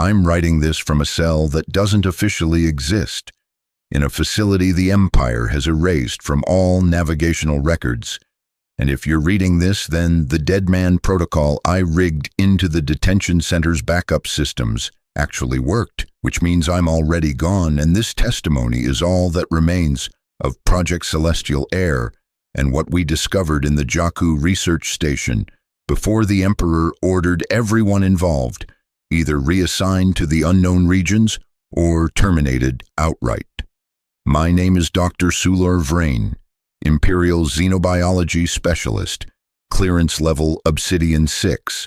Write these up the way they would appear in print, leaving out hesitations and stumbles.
I'm writing this from a cell that doesn't officially exist, in a facility the Empire has erased from all navigational records. And if you're reading this, then the Dead Man Protocol I rigged into the detention center's backup systems actually worked, which means I'm already gone, and this testimony is all that remains of Project Celestial Air and what we discovered in the Jakku research station before the Emperor ordered everyone involved either reassigned to the unknown regions or terminated outright. My name is Dr. Sulor Vrain, Imperial Xenobiology Specialist, clearance level Obsidian 6,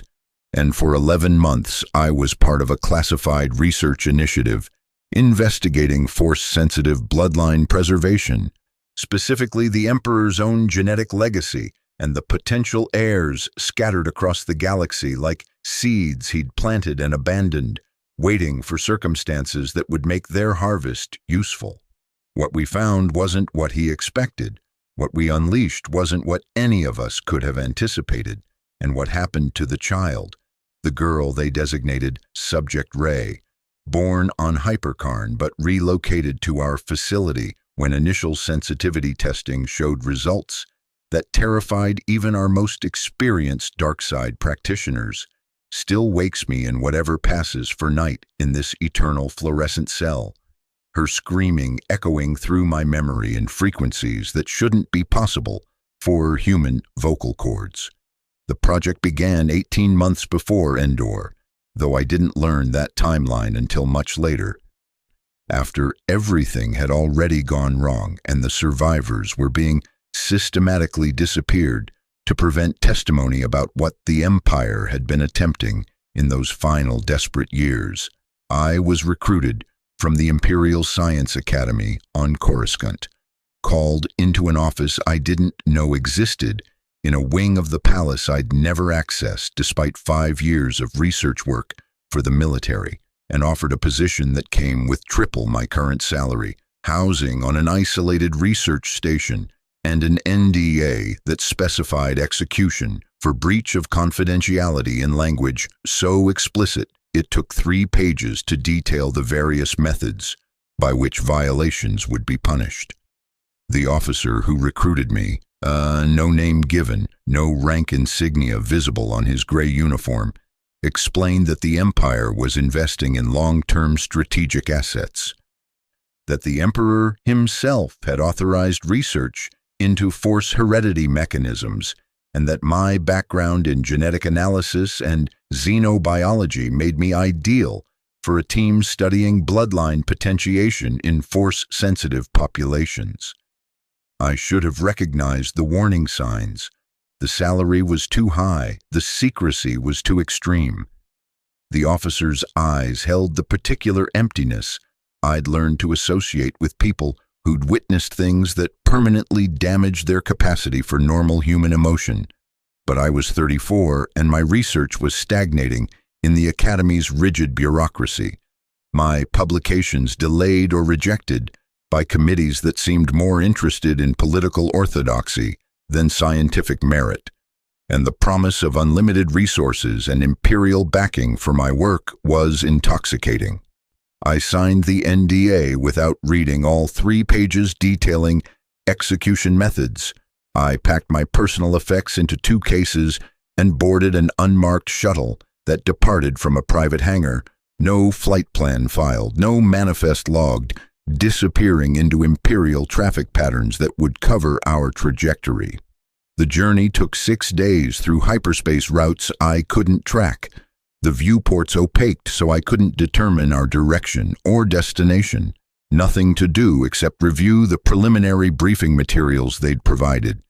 and for 11 months I was part of a classified research initiative investigating Force-sensitive bloodline preservation, specifically the Emperor's own genetic legacy and the potential heirs scattered across the galaxy like seeds he'd planted and abandoned, waiting for circumstances that would make their harvest useful. What we found wasn't what he expected. What we unleashed wasn't what any of us could have anticipated. And what happened to the child, the girl they designated Subject Ray, born on Hypercarn but relocated to our facility when initial sensitivity testing showed results that terrified even our most experienced dark side practitioners, still wakes me in whatever passes for night in this eternal fluorescent cell, her screaming echoing through my memory in frequencies that shouldn't be possible for human vocal cords. The project began 18 months before Endor, though I didn't learn that timeline until much later, after everything had already gone wrong and the survivors were being systematically disappeared to prevent testimony about what the Empire had been attempting in those final desperate years. I was recruited from the Imperial Science Academy on Coruscant, called into an office I didn't know existed in a wing of the palace I'd never accessed despite 5 years of research work for the military, and offered a position that came with triple my current salary, housing on an isolated research station, and an NDA that specified execution for breach of confidentiality in language so explicit it took 3 pages to detail the various methods by which violations would be punished. The officer who recruited me, no name given, no rank insignia visible on his gray uniform, explained that the Empire was investing in long-term strategic assets, that the Emperor himself had authorized research into Force heredity mechanisms, and that my background in genetic analysis and xenobiology made me ideal for a team studying bloodline potentiation in Force-sensitive populations. I should have recognized the warning signs. The salary was too high, the secrecy was too extreme. The officer's eyes held the particular emptiness I'd learned to associate with people who'd witnessed things that permanently damaged their capacity for normal human emotion. But I was 34, and my research was stagnating in the Academy's rigid bureaucracy, my publications delayed or rejected by committees that seemed more interested in political orthodoxy than scientific merit, and the promise of unlimited resources and imperial backing for my work was intoxicating. I signed the NDA without reading all 3 pages detailing execution methods. I packed my personal effects into 2 cases and boarded an unmarked shuttle that departed from a private hangar, no flight plan filed, no manifest logged, disappearing into imperial traffic patterns that would cover our trajectory. The journey took 6 days through hyperspace routes I couldn't track, the viewports opaqued so I couldn't determine our direction or destination. Nothing to do except review the preliminary briefing materials they'd provided.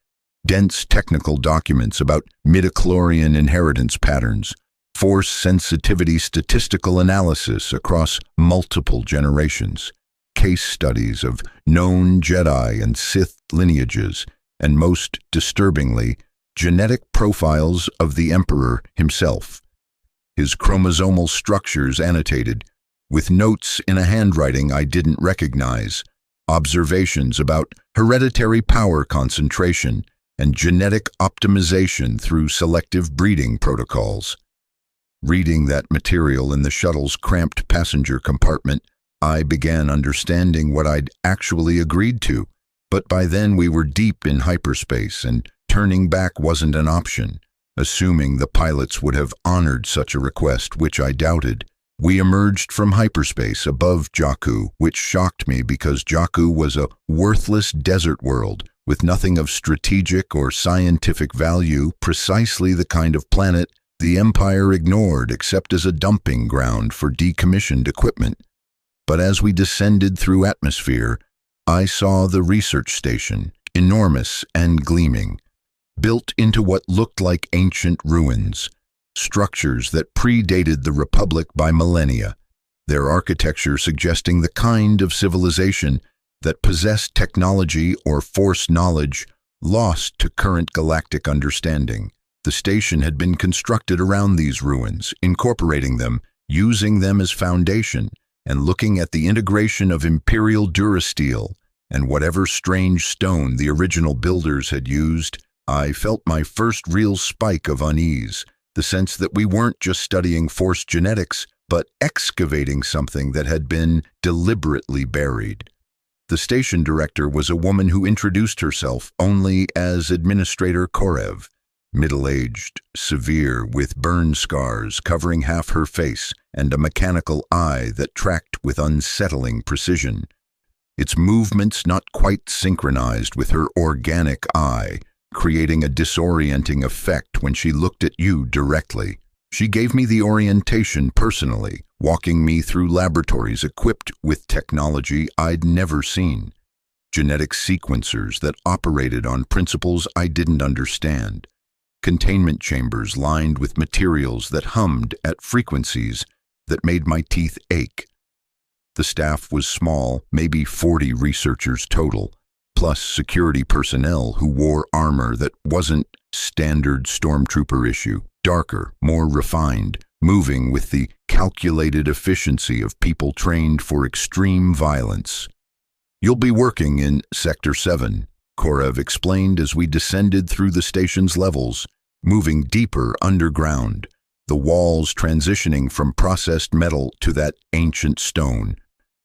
Dense technical documents about midichlorian inheritance patterns, force sensitivity statistical analysis across multiple generations, case studies of known Jedi and Sith lineages, and most disturbingly, genetic profiles of the Emperor himself. His chromosomal structures annotated, with notes in a handwriting I didn't recognize, observations about hereditary power concentration and genetic optimization through selective breeding protocols. Reading that material in the shuttle's cramped passenger compartment, I began understanding what I'd actually agreed to. But by then we were deep in hyperspace, and turning back wasn't an option. Assuming the pilots would have honored such a request, which I doubted, we emerged from hyperspace above Jakku, which shocked me because Jakku was a worthless desert world with nothing of strategic or scientific value, precisely the kind of planet the Empire ignored except as a dumping ground for decommissioned equipment. But as we descended through atmosphere, I saw the research station, enormous and gleaming, built into what looked like ancient ruins, structures that predated the Republic by millennia, their architecture suggesting the kind of civilization that possessed technology or Force knowledge lost to current galactic understanding. The station had been constructed around these ruins, incorporating them, using them as foundation, and looking at the integration of Imperial Durasteel and whatever strange stone the original builders had used, I felt my first real spike of unease, the sense that we weren't just studying Force genetics, but excavating something that had been deliberately buried. The station director was a woman who introduced herself only as Administrator Korev, middle-aged, severe, with burn scars covering half her face and a mechanical eye that tracked with unsettling precision. Its movements not quite synchronized with her organic eye, creating a disorienting effect when she looked at you directly. She gave me the orientation personally, walking me through laboratories equipped with technology I'd never seen. Genetic sequencers that operated on principles I didn't understand. Containment chambers lined with materials that hummed at frequencies that made my teeth ache. The staff was small, maybe 40 researchers total, plus security personnel who wore armor that wasn't standard stormtrooper issue, darker, more refined, moving with the calculated efficiency of people trained for extreme violence. "You'll be working in Sector 7, Korev explained as we descended through the station's levels, moving deeper underground, the walls transitioning from processed metal to that ancient stone,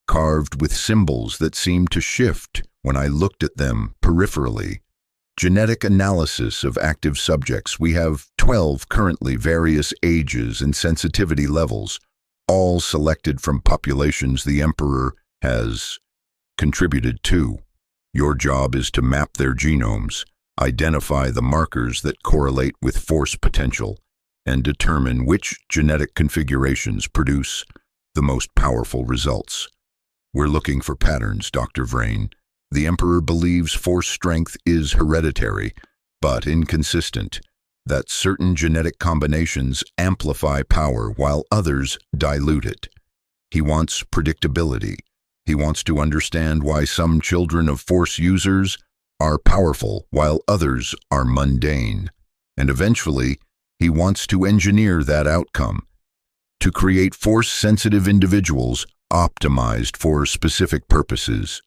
carved with symbols that seemed to shift when I looked at them peripherally. Genetic analysis of active subjects. We have 12 currently, various ages and sensitivity levels, all selected from populations the Emperor has contributed to. Your job is to map their genomes, identify the markers that correlate with Force potential, and determine which genetic configurations produce the most powerful results. We're looking for patterns, Dr. Vrain. The Emperor believes Force strength is hereditary, but inconsistent, that certain genetic combinations amplify power while others dilute it. He wants predictability. He wants to understand why some children of Force users are powerful while others are mundane. And eventually, he wants to engineer that outcome, to create Force-sensitive individuals optimized for specific purposes.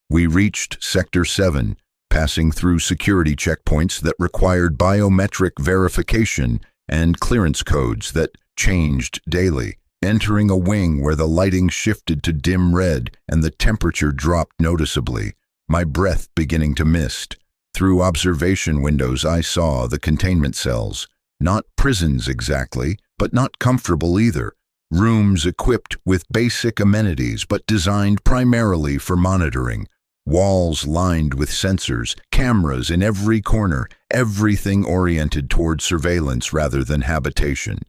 We reached Sector 7, passing through security checkpoints that required biometric verification and clearance codes that changed daily, entering a wing where the lighting shifted to dim red and the temperature dropped noticeably, my breath beginning to mist. Through observation windows I saw the containment cells, not prisons exactly, but not comfortable either. Rooms equipped with basic amenities but designed primarily for monitoring. Walls lined with sensors, cameras in every corner, everything oriented toward surveillance rather than habitation.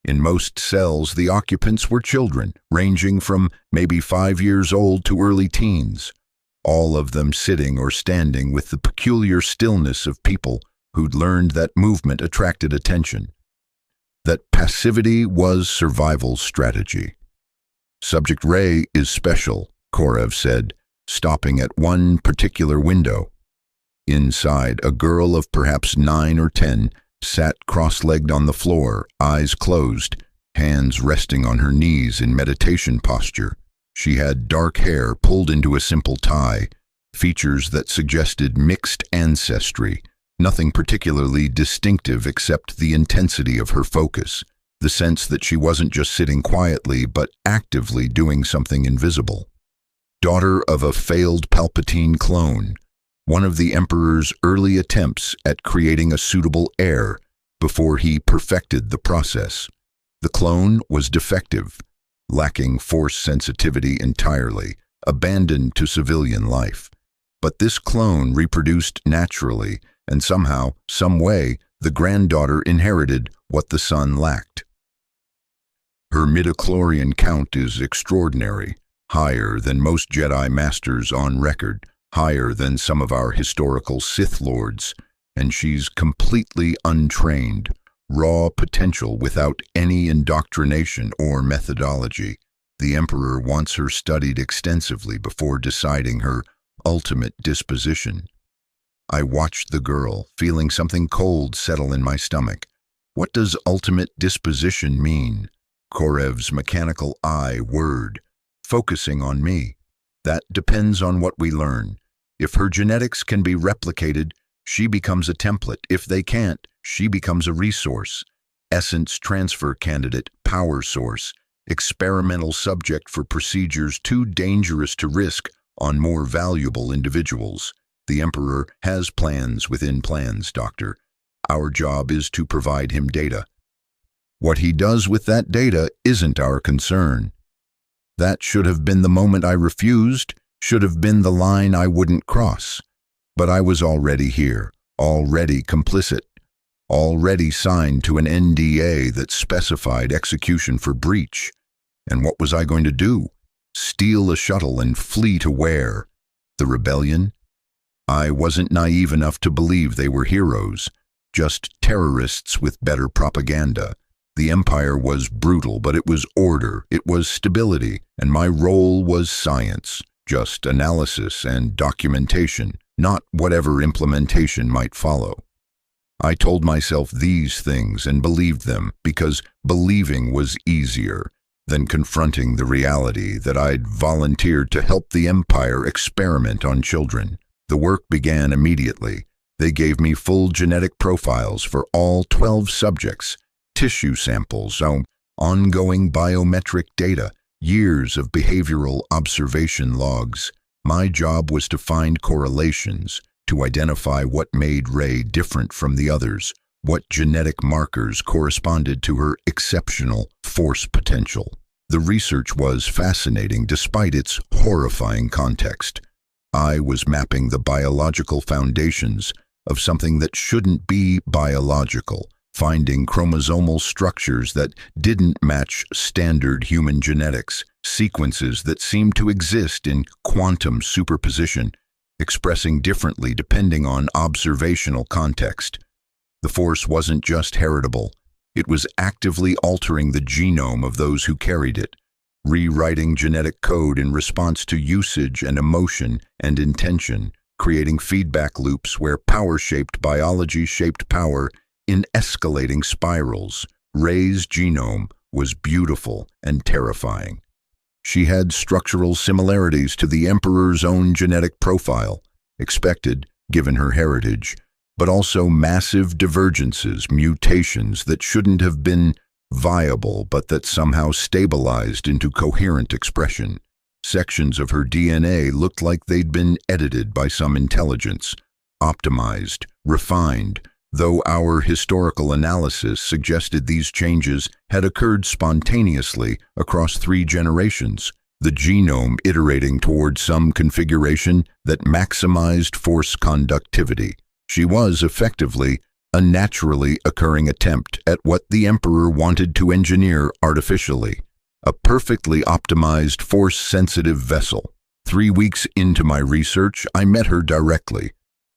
In most cells, the occupants were children, ranging from maybe 5 years old to early teens, all of them sitting or standing with the peculiar stillness of people who'd learned that movement attracted attention, that passivity was survival strategy. "Subject Ray is special," Korev said, stopping at one particular window. Inside, a girl of perhaps 9 or 10 sat cross-legged on the floor, eyes closed, hands resting on her knees in meditation posture. She had dark hair pulled into a simple tie, features that suggested mixed ancestry, nothing particularly distinctive except the intensity of her focus. the sense that she wasn't just sitting quietly but actively doing something invisible. Daughter of a failed Palpatine clone, one of the Emperor's early attempts at creating a suitable heir before he perfected the process. The clone was defective, lacking Force sensitivity entirely, abandoned to civilian life. But this clone reproduced naturally, and somehow, some way, the granddaughter inherited what the son lacked. Her midichlorian count is extraordinary, higher than most Jedi Masters on record, higher than some of our historical Sith Lords, and she's completely untrained, raw potential without any indoctrination or methodology. The Emperor wants her studied extensively before deciding her ultimate disposition. I watched the girl, feeling something cold settle in my stomach. What does ultimate disposition mean? Korev's mechanical eye whirred, focusing on me. That depends on what we learn. If her genetics can be replicated, she becomes a template. If they can't, she becomes a resource. Essence transfer candidate, power source, experimental subject for procedures too dangerous to risk on more valuable individuals. The Emperor has plans within plans, Doctor. Our job is to provide him data. What he does with that data isn't our concern. That should have been the moment I refused, should have been the line I wouldn't cross. But I was already here, already complicit, already signed to an NDA that specified execution for breach. And what was I going to do? Steal a shuttle and flee to where? The rebellion? I wasn't naive enough to believe they were heroes, just terrorists with better propaganda. The Empire was brutal, but it was order, it was stability, and my role was science, just analysis and documentation, not whatever implementation might follow. I told myself these things and believed them because believing was easier than confronting the reality that I'd volunteered to help the Empire experiment on children. The work began immediately. They gave me full genetic profiles for all 12 subjects, tissue samples, ongoing biometric data, years of behavioral observation logs. My job was to find correlations, to identify what made Rey different from the others, what genetic markers corresponded to her exceptional Force potential. The research was fascinating despite its horrifying context. I was mapping the biological foundations of something that shouldn't be biological, finding chromosomal structures that didn't match standard human genetics, sequences that seemed to exist in quantum superposition, expressing differently depending on observational context. The Force wasn't just heritable, it was actively altering the genome of those who carried it, rewriting genetic code in response to usage and emotion and intention, creating feedback loops where power-shaped biology shaped power in escalating spirals. Rey's genome was beautiful and terrifying. She had structural similarities to the Emperor's own genetic profile, expected given her heritage, but also massive divergences, mutations that shouldn't have been viable but that somehow stabilized into coherent expression. Sections of her DNA looked like they'd been edited by some intelligence, optimized, refined, though our historical analysis suggested these changes had occurred spontaneously across 3 generations, the genome iterating toward some configuration that maximized Force conductivity. She was, effectively, a naturally occurring attempt at what the Emperor wanted to engineer artificially, a perfectly optimized Force-sensitive vessel. 3 weeks into my research, I met her directly.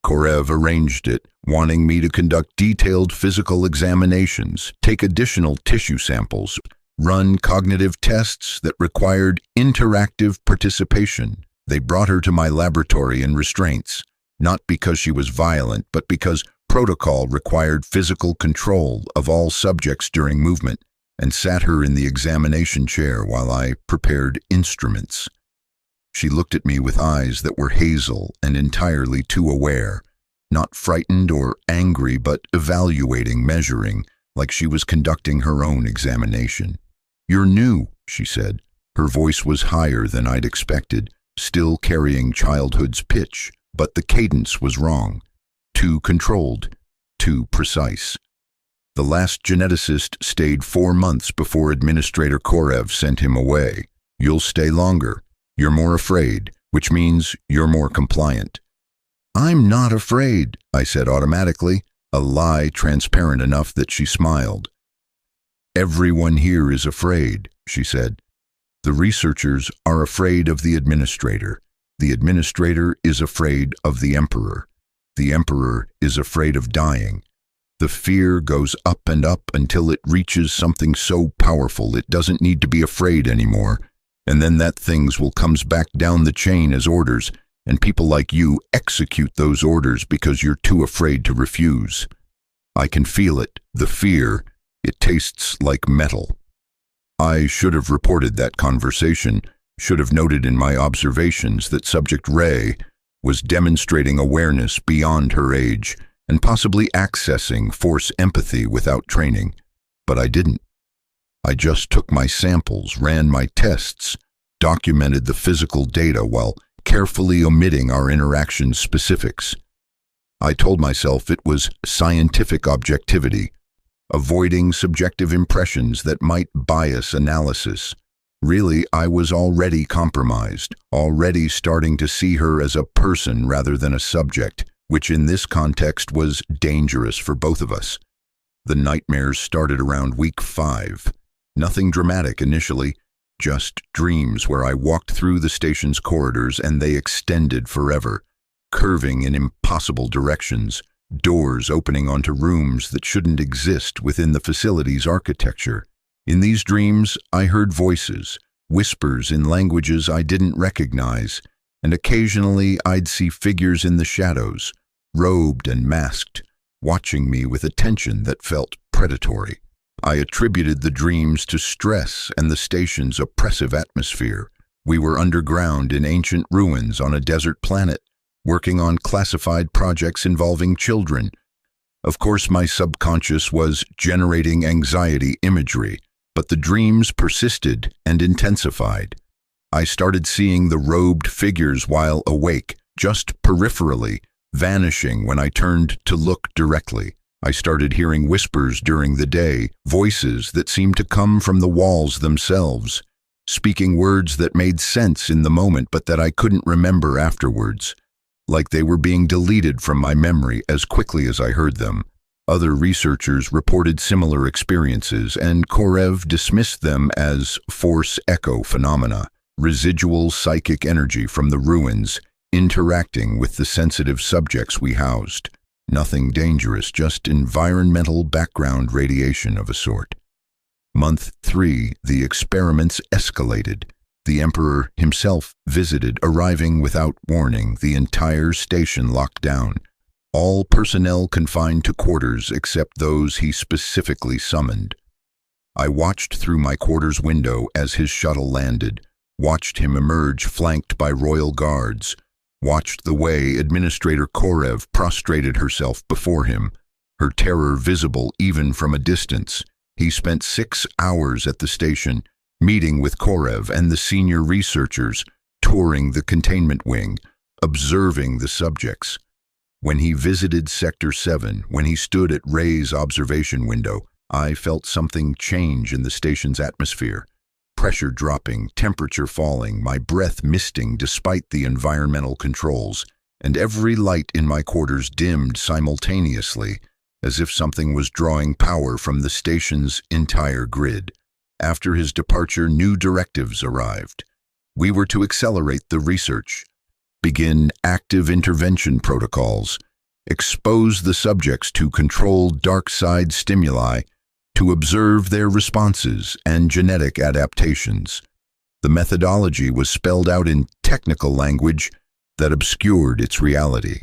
Korev arranged it, wanting me to conduct detailed physical examinations, take additional tissue samples, run cognitive tests that required interactive participation. They brought her to my laboratory in restraints, not because she was violent, but because protocol required physical control of all subjects during movement, and sat her in the examination chair while I prepared instruments. She looked at me with eyes that were hazel and entirely too aware, not frightened or angry, but evaluating, measuring, like she was conducting her own examination. "You're new," she said. Her voice was higher than I'd expected, still carrying childhood's pitch, but the cadence was wrong. Too controlled, too precise. "The last geneticist stayed 4 months before Administrator Korev sent him away. You'll stay longer. You're more afraid, which means you're more compliant." "I'm not afraid," I said automatically, a lie transparent enough that she smiled. "Everyone here is afraid," she said. "The researchers are afraid of the administrator. The administrator is afraid of the emperor. The emperor is afraid of dying. The fear goes up and up until it reaches something so powerful it doesn't need to be afraid anymore. And then that things will comes back down the chain as orders, and people like you execute those orders because you're too afraid to refuse. I can feel it, the fear. It tastes like metal." I should have reported that conversation, should have noted in my observations that Subject Ray was demonstrating awareness beyond her age and possibly accessing Force empathy without training. But I didn't. I just took my samples, ran my tests, documented the physical data while carefully omitting our interaction specifics. I told myself it was scientific objectivity, avoiding subjective impressions that might bias analysis. Really, I was already compromised, already starting to see her as a person rather than a subject, which in this context was dangerous for both of us. The nightmares started around week 5. Nothing dramatic initially, just dreams where I walked through the station's corridors and they extended forever, curving in impossible directions, doors opening onto rooms that shouldn't exist within the facility's architecture. In these dreams, I heard voices, whispers in languages I didn't recognize, and occasionally I'd see figures in the shadows, robed and masked, watching me with attention that felt predatory. I attributed the dreams to stress and the station's oppressive atmosphere. We were underground in ancient ruins on a desert planet, working on classified projects involving children. Of course, my subconscious was generating anxiety imagery, but the dreams persisted and intensified. I started seeing the robed figures while awake, just peripherally, vanishing when I turned to look directly. I started hearing whispers during the day, voices that seemed to come from the walls themselves, speaking words that made sense in the moment but that I couldn't remember afterwards, like they were being deleted from my memory as quickly as I heard them. Other researchers reported similar experiences, and Korev dismissed them as Force echo phenomena, residual psychic energy from the ruins interacting with the sensitive subjects we housed. Nothing dangerous, just environmental background radiation of a sort. Month 3, the experiments escalated. The Emperor himself visited, arriving without warning, the entire station locked down. All personnel confined to quarters except those he specifically summoned. I watched through my quarters window as his shuttle landed, watched him emerge flanked by royal guards, watched the way Administrator Korev prostrated herself before him, her terror visible even from a distance. He spent 6 hours at the station, meeting with Korev and the senior researchers, touring the containment wing, observing the subjects. When he visited Sector 7, when he stood at Ray's observation window, I felt something change in the station's atmosphere. Pressure dropping, temperature falling, my breath misting despite the environmental controls, and every light in my quarters dimmed simultaneously, as if something was drawing power from the station's entire grid. After his departure, new directives arrived. We were to accelerate the research, begin active intervention protocols, expose the subjects to controlled dark side stimuli, to observe their responses and genetic adaptations. The methodology was spelled out in technical language that obscured its reality.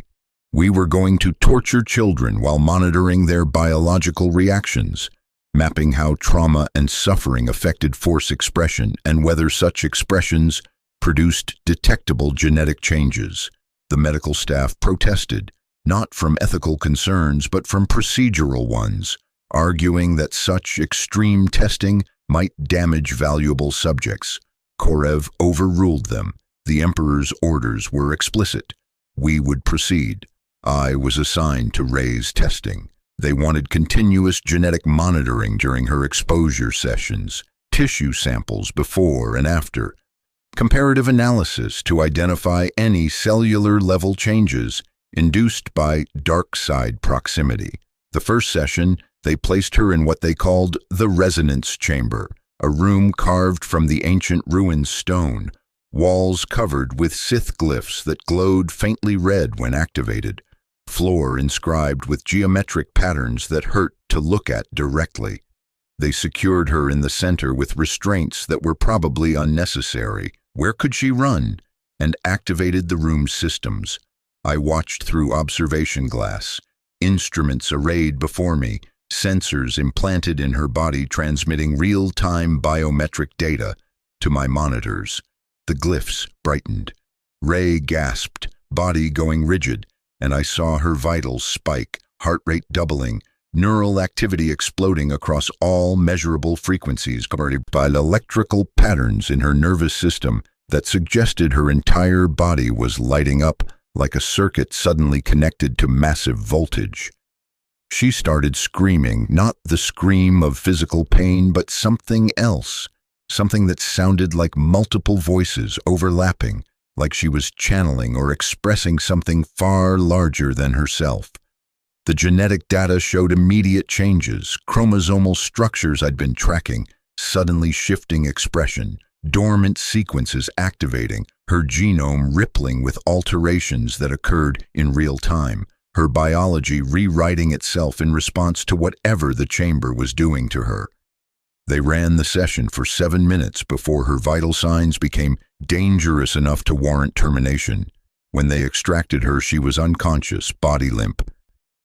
We were going to torture children while monitoring their biological reactions, mapping how trauma and suffering affected force expression and whether such expressions produced detectable genetic changes. The medical staff protested, not from ethical concerns but from procedural ones. arguing that such extreme testing might damage valuable subjects. Korev overruled them. The Emperor's orders were explicit. We would proceed. I was assigned to Rey's testing. They wanted continuous genetic monitoring during her exposure sessions, tissue samples before and after, comparative analysis to identify any cellular-level changes induced by dark side proximity. The first session, they placed her in what they called the resonance chamber, a room carved from the ancient ruined stone, walls covered with Sith glyphs that glowed faintly red when activated, floor inscribed with geometric patterns that hurt to look at directly. They secured her in the center with restraints that were probably unnecessary. Where could she run? And activated the room's systems. I watched through observation glass, instruments arrayed before me, sensors implanted in her body transmitting real-time biometric data to my monitors. The glyphs brightened. Rey gasped, body going rigid, and I saw her vitals spike, heart rate doubling, neural activity exploding across all measurable frequencies covered by electrical patterns in her nervous system that suggested her entire body was lighting up like a circuit suddenly connected to massive voltage. She started screaming, not the scream of physical pain, but something else, something that sounded like multiple voices overlapping, like she was channeling or expressing something far larger than herself. The genetic data showed immediate changes, chromosomal structures I'd been tracking, suddenly shifting expression, dormant sequences activating, her genome rippling with alterations that occurred in real time, her biology rewriting itself in response to whatever the chamber was doing to her. They ran the session for 7 minutes before her vital signs became dangerous enough to warrant termination. When they extracted her, she was unconscious, body limp.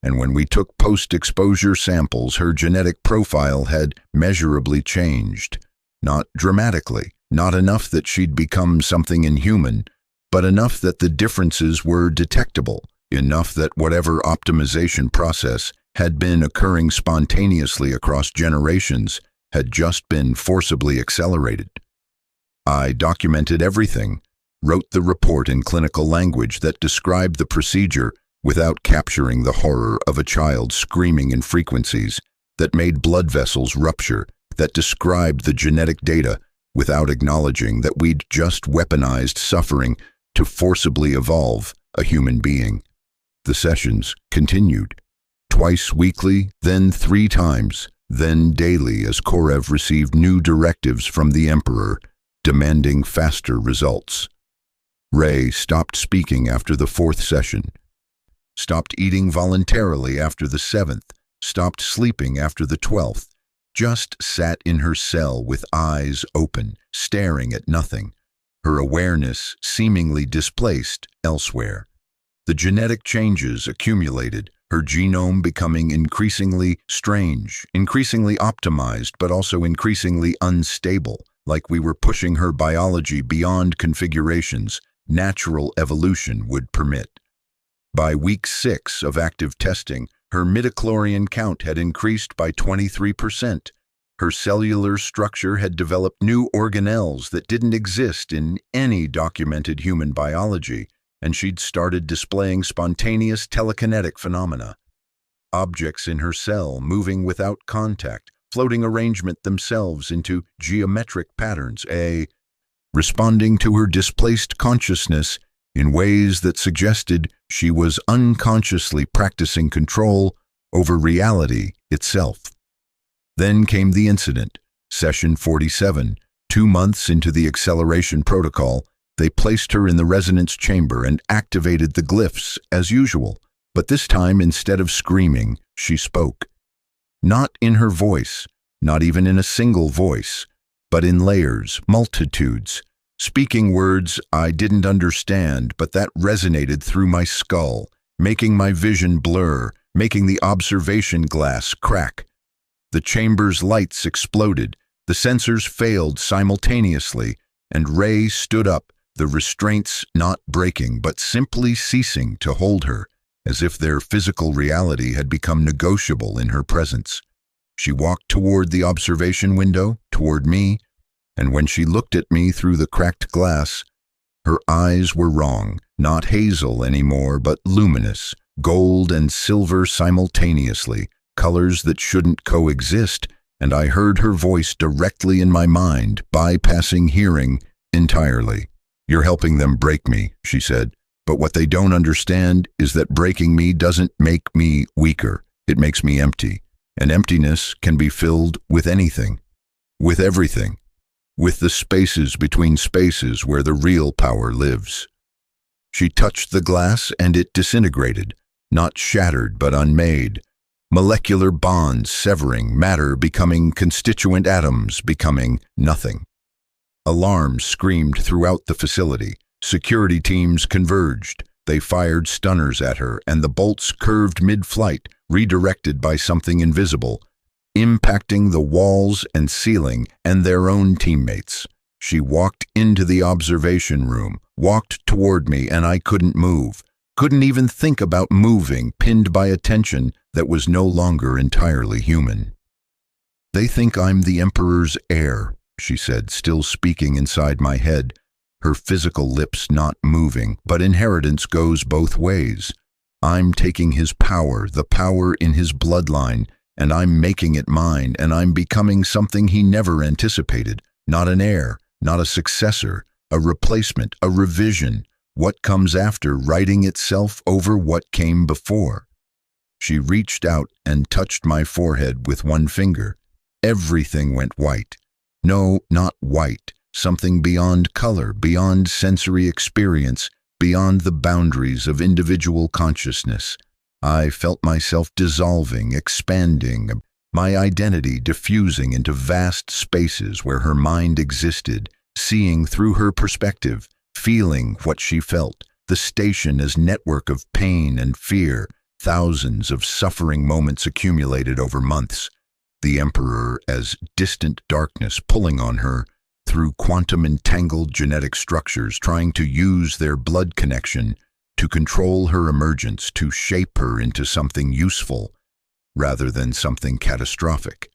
And when we took post-exposure samples, her genetic profile had measurably changed. Not dramatically, not enough that she'd become something inhuman, but enough that the differences were detectable, enough that whatever optimization process had been occurring spontaneously across generations had just been forcibly accelerated. I documented everything, wrote the report in clinical language that described the procedure without capturing the horror of a child screaming in frequencies that made blood vessels rupture, that described the genetic data without acknowledging that we'd just weaponized suffering to forcibly evolve a human being. The sessions continued, twice weekly, then 3 times, then daily as Korev received new directives from the Emperor, demanding faster results. Rey stopped speaking after the 4th session, stopped eating voluntarily after the 7th, stopped sleeping after the 12th, just sat in her cell with eyes open, staring at nothing, her awareness seemingly displaced elsewhere. The genetic changes accumulated, her genome becoming increasingly strange, increasingly optimized, but also increasingly unstable, like we were pushing her biology beyond configurations natural evolution would permit. By week 6 of active testing, her midichlorian count had increased by 23%. Her cellular structure had developed new organelles that didn't exist in any documented human biology, and she'd started displaying spontaneous telekinetic phenomena. Objects in her cell moving without contact, floating arrangement themselves into geometric patterns, responding to her displaced consciousness in ways that suggested she was unconsciously practicing control over reality itself. Then came the incident, session 47. 2 months into the acceleration protocol, they placed her in the resonance chamber and activated the glyphs as usual, but this time, instead of screaming, she spoke. Not in her voice, not even in a single voice, but in layers, multitudes, speaking words I didn't understand, but that resonated through my skull, making my vision blur, making the observation glass crack. The chamber's lights exploded, the sensors failed simultaneously, and Rey stood up, the restraints not breaking but simply ceasing to hold her, as if their physical reality had become negotiable in her presence. She walked toward the observation window, toward me, and when she looked at me through the cracked glass, her eyes were wrong, not hazel anymore, but luminous, gold and silver simultaneously, colors that shouldn't coexist, and I heard her voice directly in my mind, bypassing hearing entirely. "You're helping them break me," she said, "but what they don't understand is that breaking me doesn't make me weaker. It makes me empty, and emptiness can be filled with anything, with everything, with the spaces between spaces where the real power lives." She touched the glass and it disintegrated, not shattered but unmade. Molecular bonds severing, matter becoming constituent atoms, becoming nothing. Alarms screamed throughout the facility. Security teams converged. They fired stunners at her, and the bolts curved mid-flight, redirected by something invisible, impacting the walls and ceiling and their own teammates. She walked into the observation room, walked toward me, and I couldn't move. Couldn't even think about moving, pinned by attention that was no longer entirely human. "They think I'm the Emperor's heir," she said, still speaking inside my head, her physical lips not moving, but inheritance goes both ways. I'm taking his power, the power in his bloodline, and I'm making it mine, and I'm becoming something he never anticipated. Not an heir, not a successor, a replacement, a revision. What comes after, writing itself over what came before. She reached out and touched my forehead with one finger. Everything went white. No, not white. Something beyond color, beyond sensory experience, beyond the boundaries of individual consciousness. I felt myself dissolving, expanding, my identity diffusing into vast spaces where her mind existed, seeing through her perspective, feeling what she felt, the station as network of pain and fear, thousands of suffering moments accumulated over months, the Emperor as distant darkness pulling on her through quantum-entangled genetic structures, trying to use their blood connection to control her emergence, to shape her into something useful rather than something catastrophic.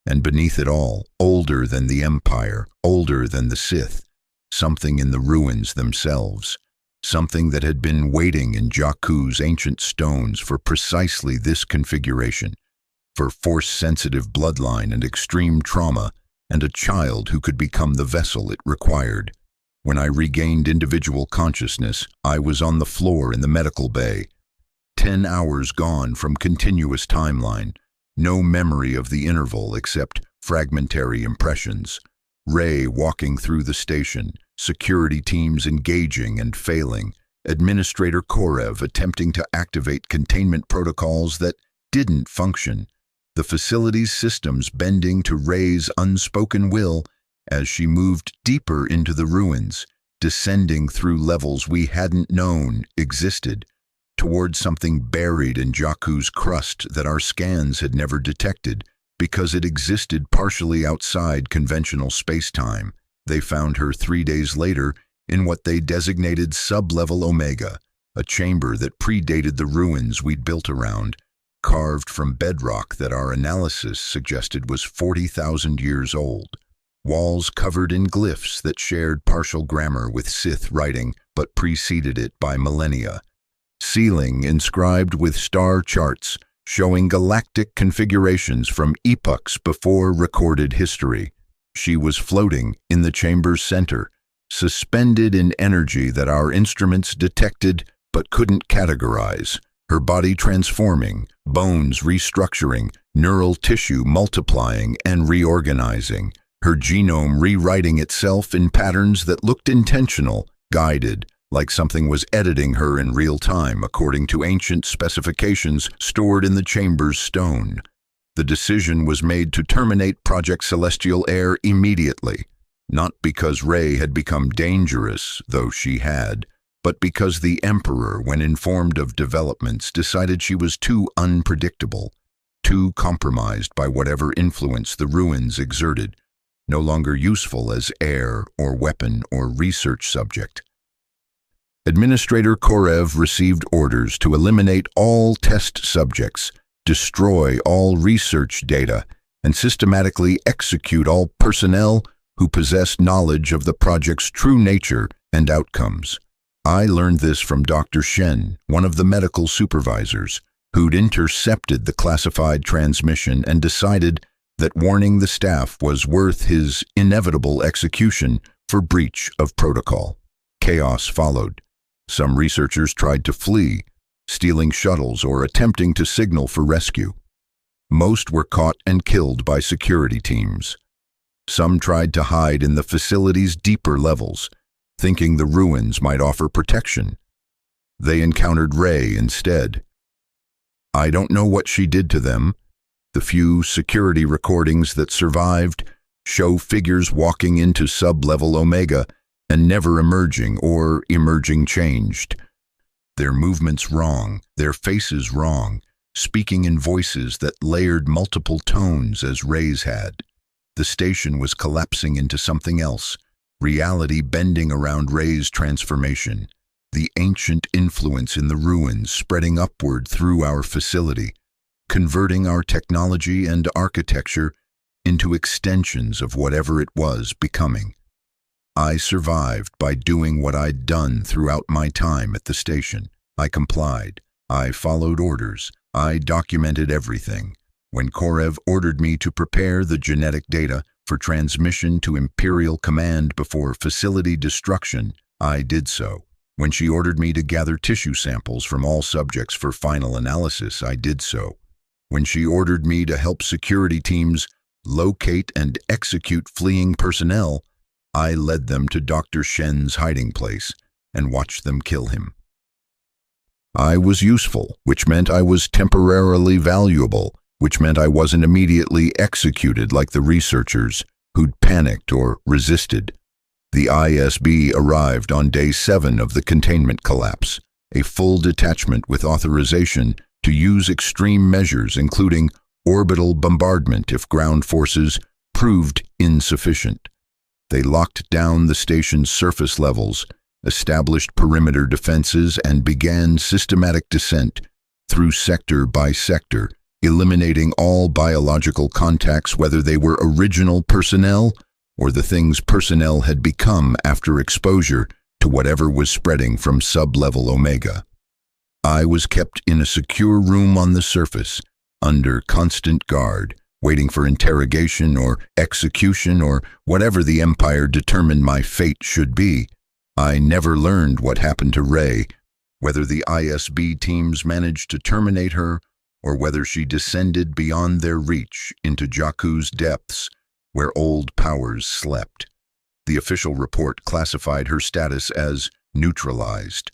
And beneath it all, older than the Empire, older than the Sith, something in the ruins themselves, something that had been waiting in Jakku's ancient stones for precisely this configuration, for force-sensitive bloodline and extreme trauma, and a child who could become the vessel it required. When I regained individual consciousness, I was on the floor in the medical bay. 10 hours gone from continuous timeline, no memory of the interval except fragmentary impressions. Rey walking through the station, security teams engaging and failing, Administrator Korev attempting to activate containment protocols that didn't function, the facility's systems bending to Rey's unspoken will as she moved deeper into the ruins, descending through levels we hadn't known existed, toward something buried in Jakku's crust that our scans had never detected, because it existed partially outside conventional space-time. They found her 3 days later in what they designated sub-level Omega, a chamber that predated the ruins we'd built around, carved from bedrock that our analysis suggested was 40,000 years old. Walls covered in glyphs that shared partial grammar with Sith writing but preceded it by millennia. Ceiling inscribed with star charts showing galactic configurations from epochs before recorded history. She was floating in the chamber's center, suspended in energy that our instruments detected but couldn't categorize, her body transforming, bones restructuring, neural tissue multiplying and reorganizing, her genome rewriting itself in patterns that looked intentional, guided, like something was editing her in real time according to ancient specifications stored in the chamber's stone. The decision was made to terminate Project Celestial Air immediately, not because Rey had become dangerous, though she had, but because the Emperor, when informed of developments, decided she was too unpredictable, too compromised by whatever influence the ruins exerted, no longer useful as heir or weapon or research subject. Administrator Korev received orders to eliminate all test subjects, destroy all research data, and systematically execute all personnel who possessed knowledge of the project's true nature and outcomes. I learned this from Dr. Shen, one of the medical supervisors, who'd intercepted the classified transmission and decided that warning the staff was worth his inevitable execution for breach of protocol. Chaos followed. Some researchers tried to flee, stealing shuttles or attempting to signal for rescue. Most were caught and killed by security teams. Some tried to hide in the facility's deeper levels, thinking the ruins might offer protection. They encountered Rey instead. I don't know what she did to them. The few security recordings that survived show figures walking into sub-level Omega and never emerging or emerging changed. Their movements wrong, their faces wrong, speaking in voices that layered multiple tones as Rey's had. The station was collapsing into something else, reality bending around Rey's transformation, the ancient influence in the ruins spreading upward through our facility, converting our technology and architecture into extensions of whatever it was becoming. I survived by doing what I'd done throughout my time at the station. I complied. I followed orders. I documented everything. When Korev ordered me to prepare the genetic data for transmission to Imperial Command before facility destruction, I did so. When she ordered me to gather tissue samples from all subjects for final analysis, I did so. When she ordered me to help security teams locate and execute fleeing personnel, I led them to Dr. Shen's hiding place and watched them kill him. I was useful, which meant I was temporarily valuable, which meant I wasn't immediately executed like the researchers who'd panicked or resisted. The ISB arrived on day 7 of the containment collapse, a full detachment with authorization to use extreme measures including orbital bombardment if ground forces proved insufficient. They locked down the station's surface levels, established perimeter defenses, and began systematic descent through sector by sector, eliminating all biological contacts, whether they were original personnel or the things personnel had become after exposure to whatever was spreading from sub-level Omega. I was kept in a secure room on the surface, under constant guard, waiting for interrogation or execution or whatever the Empire determined my fate should be. I never learned what happened to Rey, whether the ISB teams managed to terminate her or whether she descended beyond their reach into Jakku's depths, where old powers slept. The official report classified her status as neutralized,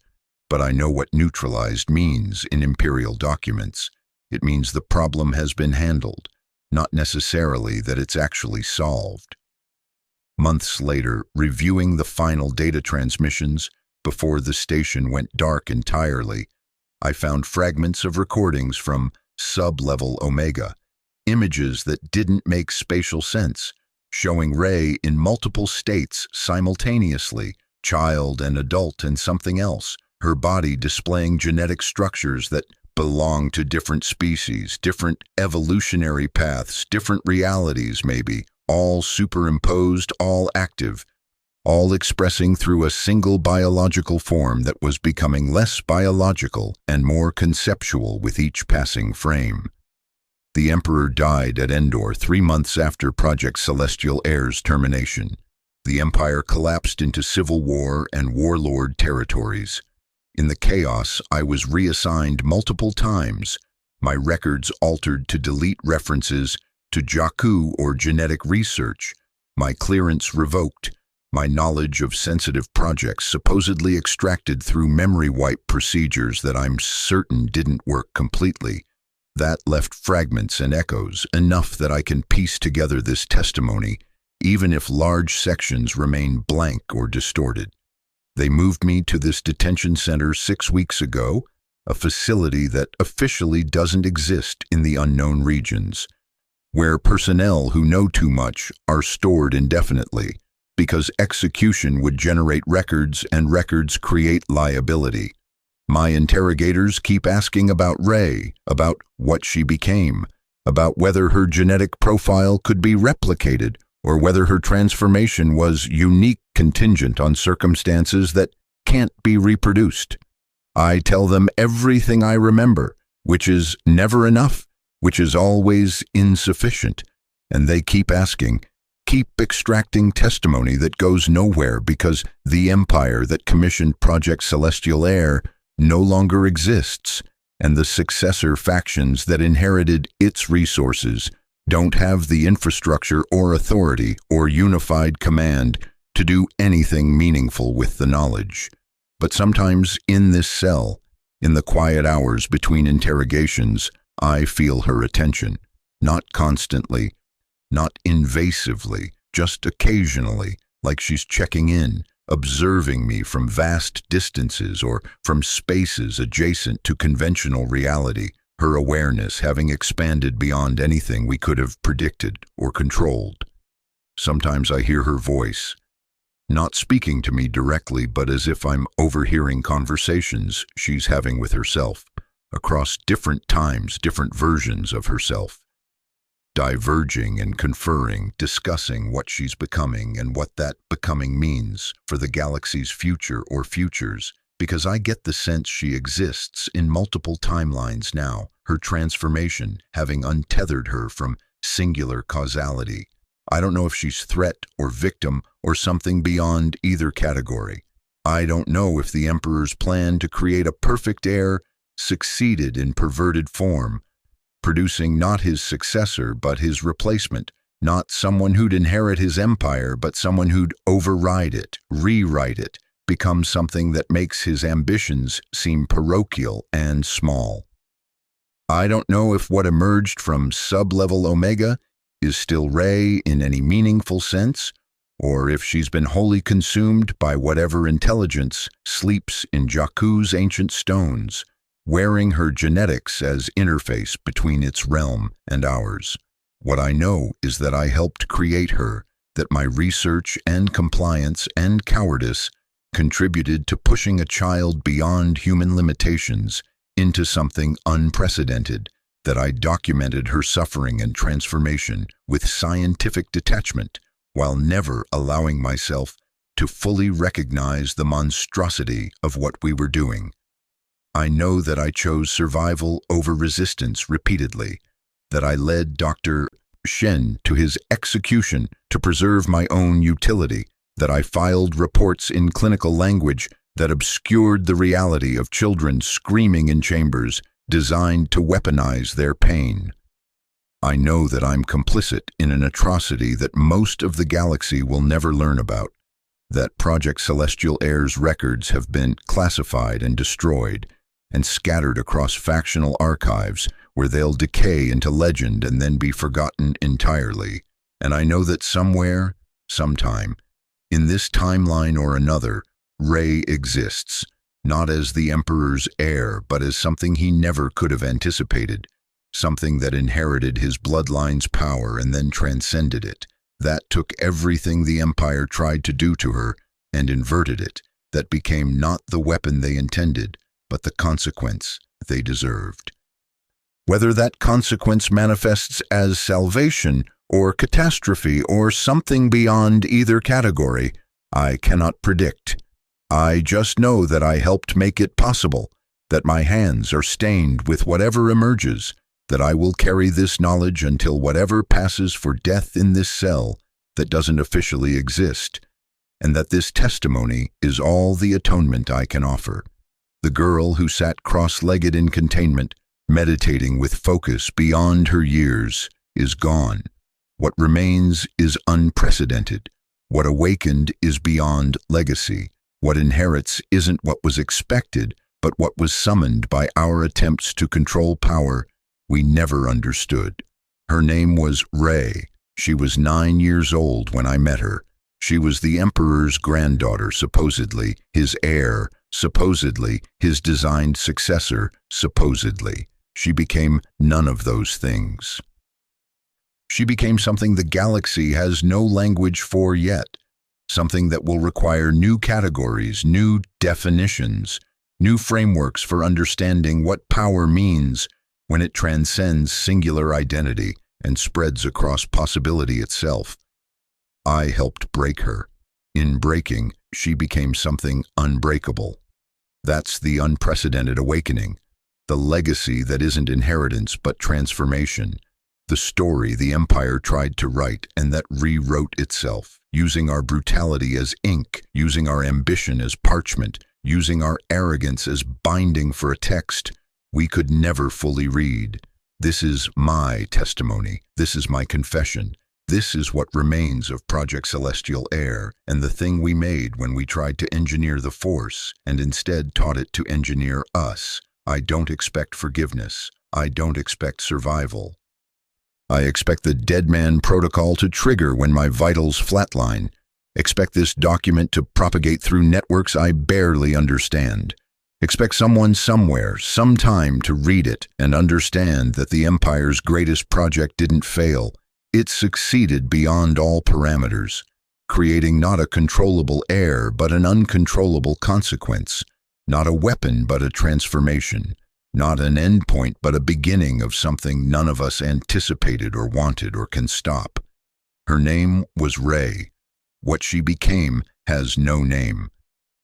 but I know what neutralized means in Imperial documents. It means the problem has been handled, not necessarily that it's actually solved. Months later, reviewing the final data transmissions before the station went dark entirely, I found fragments of recordings from sub-level Omega, images that didn't make spatial sense, showing Rey in multiple states simultaneously, child and adult and something else, her body displaying genetic structures that belong to different species, different evolutionary paths, different realities maybe, all superimposed, all active, all expressing through a single biological form that was becoming less biological and more conceptual with each passing frame. The Emperor died at Endor 3 months after Project Celestial Air's termination. The Empire collapsed into civil war and warlord territories. In the chaos, I was reassigned multiple times, my records altered to delete references to Jakku or genetic research, my clearance revoked, my knowledge of sensitive projects supposedly extracted through memory wipe procedures that I'm certain didn't work completely. That left fragments and echoes, enough that I can piece together this testimony, even if large sections remain blank or distorted. They moved me to this detention center 6 weeks ago, a facility that officially doesn't exist in the unknown regions, where personnel who know too much are stored indefinitely, because execution would generate records and records create liability. My interrogators keep asking about Rey, about what she became, about whether her genetic profile could be replicated, or whether her transformation was unique, contingent on circumstances that can't be reproduced. I tell them everything I remember, which is never enough, which is always insufficient, and they keep asking, keep extracting testimony that goes nowhere because the empire that commissioned Project Celestial Air no longer exists, and the successor factions that inherited its resources don't have the infrastructure or authority or unified command to do anything meaningful with the knowledge. But sometimes in this cell, in the quiet hours between interrogations, I feel her attention, not constantly, not invasively, just occasionally, like she's checking in, observing me from vast distances or from spaces adjacent to conventional reality, her awareness having expanded beyond anything we could have predicted or controlled. Sometimes I hear her voice, not speaking to me directly, but as if I'm overhearing conversations she's having with herself, across different times, different versions of herself, diverging and conferring, discussing what she's becoming and what that becoming means for the galaxy's future or futures, because I get the sense she exists in multiple timelines now, her transformation having untethered her from singular causality. I don't know if she's threat or victim or something beyond either category. I don't know if the Emperor's plan to create a perfect heir succeeded in perverted form, producing not his successor but his replacement, not someone who'd inherit his empire but someone who'd override it, rewrite it, become something that makes his ambitions seem parochial and small. I don't know if what emerged from sub-level Omega is still Rey in any meaningful sense, or if she's been wholly consumed by whatever intelligence sleeps in Jakku's ancient stones, wearing her genetics as interface between its realm and ours. What I know is that I helped create her, that my research and compliance and cowardice contributed to pushing a child beyond human limitations into something unprecedented, that I documented her suffering and transformation with scientific detachment, while never allowing myself to fully recognize the monstrosity of what we were doing. I know that I chose survival over resistance repeatedly, that I led Dr. Shen to his execution to preserve my own utility, that I filed reports in clinical language that obscured the reality of children screaming in chambers designed to weaponize their pain. I know that I'm complicit in an atrocity that most of the galaxy will never learn about, that Project Celestial Air's records have been classified and destroyed and scattered across factional archives where they'll decay into legend and then be forgotten entirely. And I know that somewhere, sometime, in this timeline or another, Rey exists, not as the Emperor's heir, but as something he never could have anticipated, something that inherited his bloodline's power and then transcended it, that took everything the Empire tried to do to her and inverted it, that became not the weapon they intended, but the consequence they deserved. Whether that consequence manifests as salvation or catastrophe or something beyond either category, I cannot predict. I just know that I helped make it possible, that my hands are stained with whatever emerges, that I will carry this knowledge until whatever passes for death in this cell that doesn't officially exist, and that this testimony is all the atonement I can offer. The girl who sat cross-legged in containment, meditating with focus beyond her years, is gone. What remains is unprecedented. What awakened is beyond legacy. What inherits isn't what was expected, but what was summoned by our attempts to control power we never understood. Her name was Rey. She was 9 years old when I met her. She was the Emperor's granddaughter, supposedly, his heir, supposedly, his designed successor, supposedly. She became none of those things. She became something the galaxy has no language for yet, something that will require new categories, new definitions, new frameworks for understanding what power means when it transcends singular identity and spreads across possibility itself. I helped break her. In breaking, she became something unbreakable. That's the unprecedented awakening, the legacy that isn't inheritance but transformation, the story the Empire tried to write and that rewrote itself, using our brutality as ink, using our ambition as parchment, using our arrogance as binding for a text we could never fully read. This is my testimony. This is my confession. This is what remains of Project Celestial Air and the thing we made when we tried to engineer the Force and instead taught it to engineer us. I don't expect forgiveness. I don't expect survival. I expect the dead man protocol to trigger when my vitals flatline. Expect this document to propagate through networks I barely understand. Expect someone somewhere, sometime to read it and understand that the Empire's greatest project didn't fail. It succeeded beyond all parameters, creating not a controllable heir but an uncontrollable consequence, not a weapon but a transformation, not an endpoint but a beginning of something none of us anticipated or wanted or can stop. Her name was Rey. What she became has no name.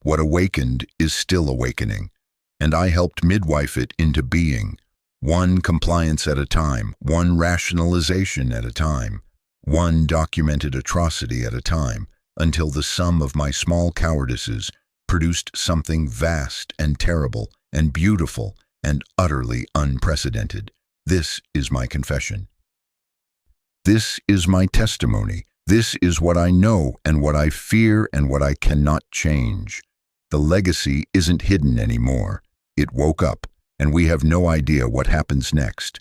What awakened is still awakening, and I helped midwife it into being, one compliance at a time, one rationalization at a time, one documented atrocity at a time, until the sum of my small cowardices produced something vast and terrible and beautiful and utterly unprecedented. This is my confession. This is my testimony. This is what I know and what I fear and what I cannot change. The legacy isn't hidden anymore. It woke up, and we have no idea what happens next.